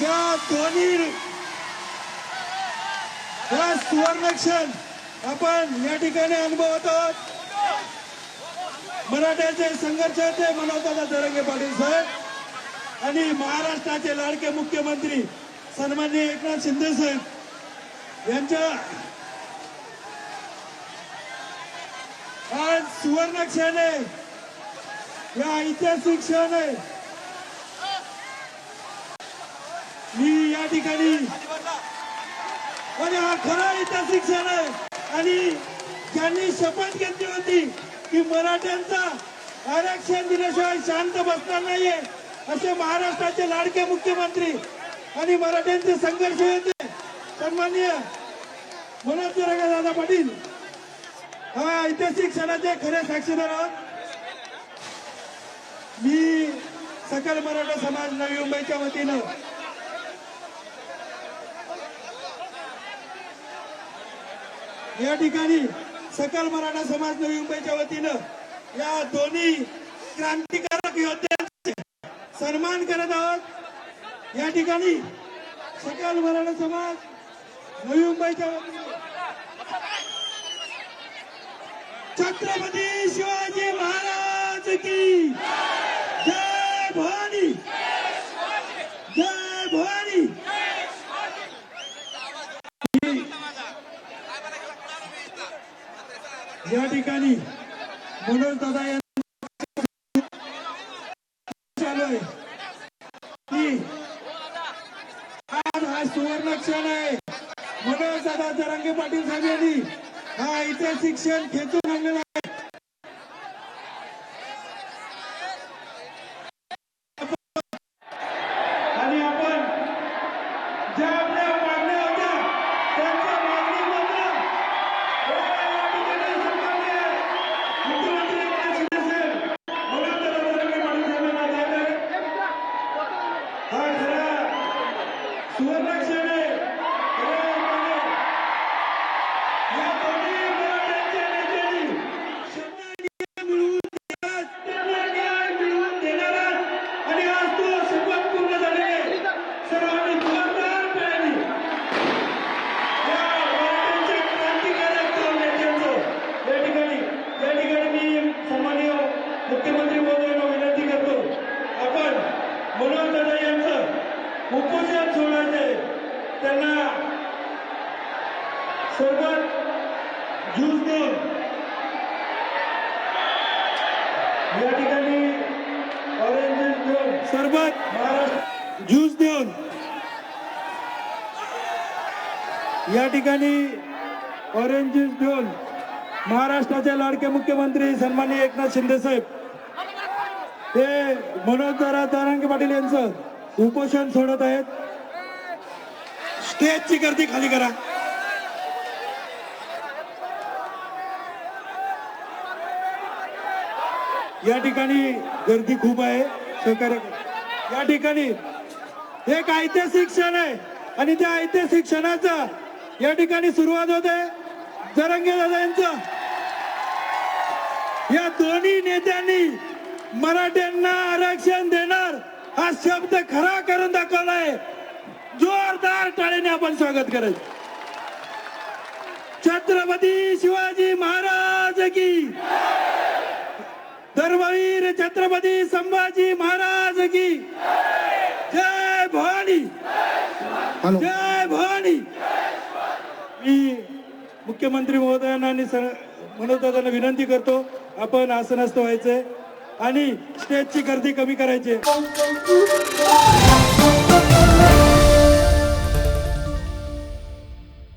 या दोन्ही सुवर्ण क्षण आपण या ठिकाणी अनुभवत आहोत. मराठ्याचे संघर्ष ते मनोजदादा जरांगे पाटील साहेब आणि महाराष्ट्राचे लाडके मुख्यमंत्री सन्माननीय एकनाथ शिंदे साहेब यांच्या आज सुवर्ण क्षण आहे. या ऐतिहासिक क्षण आहे. मी या ठिकाणी आणि हा खरा ऐतिहासिक क्षण आहे आणि ज्यांनी शपथ घेतली होती की मराठ्यांचा आरक्षण दिल्याशिवाय शांत बसणार नाहीये असे महाराष्ट्राचे लाडके मुख्यमंत्री आणि मराठ्यांचे संघर्ष होते सन्माननीय मनोज जरांगे दादा पाटील हा ऐतिहासिक क्षणाचे खरे साक्षीदार आहोत. मी सकल मराठा समाज नवी मुंबईच्या वतीनं या ठिकाणी सकल मराठा समाज नवी मुंबईच्या वतीनं या दोन्ही क्रांतिकारक योद्ध्यांचे सन्मान करत आहोत. या ठिकाणी सकल मराठा समाज नवी मुंबईच्या वतीनं छत्रपती शिवाजी महाराज की जय भवानी, जय भवानी. या ठिकाणी मनोज दादा यांचा चालू आहे की आज हा सुवर्ण क्षण आहे. मनोज दादा जरांगे पाटील साहेब यांनी हा ऐतिहासिक क्षण खेचून आणलेला आहे. आणि आपण ज्या आपल्या मागण्या होत्या त्यांच्या मागणी मात्र मुख्यमंत्री एकनाथ शिंदे साहेब मनोज दादा जरांगे पाटील साहेबांना देत आहेत. हा खरा सुवर्ण क्षण आहे. या दोन्ही मराठ्यांच्या नेत्यांनी शपथ मिळवून देणारा आणि आज तो शपथ पूर्ण झालेली आहे. सर्वांनी जोरदार टाळ्यांनी या मराठ्यांच्या क्रांतिकारक नेत्यांचं या ठिकाणी मी सन्माननीय मुख्यमंत्री महोदयांना विनंती करतो आपण मनोज दादा यांचं उपोषण सोडायचे. त्यांना सरबत ज्यूस देऊन या ठिकाणी ऑरेंज ज्यूस देऊन सरबत महाराष्ट्र ज्यूस देऊन या ठिकाणी ऑरेंज ज्यूस देऊन महाराष्ट्राचे लाडके मुख्यमंत्री सन्माननीय एकनाथ शिंदे साहेब ते मनोज दादा जरांगे पाटील यांचं उपोषण सोडत आहेत. स्टेजची गर्दी खाली करा. या ठिकाणी गर्दी खूप आहे. सहकार्य या ठिकाणी एक ऐतिहासिक क्षण आहे आणि त्या ऐतिहासिक क्षणाचा या ठिकाणी सुरुवात होते. जरांगे दादा यांचं या दोन्ही नेत्यांनी मराठ्यांना आरक्षण देणार हा शब्द खरा करून दाखवलाय. जोरदार टाळ्याने आपण स्वागत करायचं. छत्रपती शिवाजी महाराज की, धर्मवीर छत्रपती संभाजी महाराज की जय भवानी, जय भवानी. मी मुख्यमंत्री महोदयांना आणि मनोज दादांना विनंती करतो आपण आसनस्थ व्हायचे आणि स्टेजची गर्दी कमी करायची.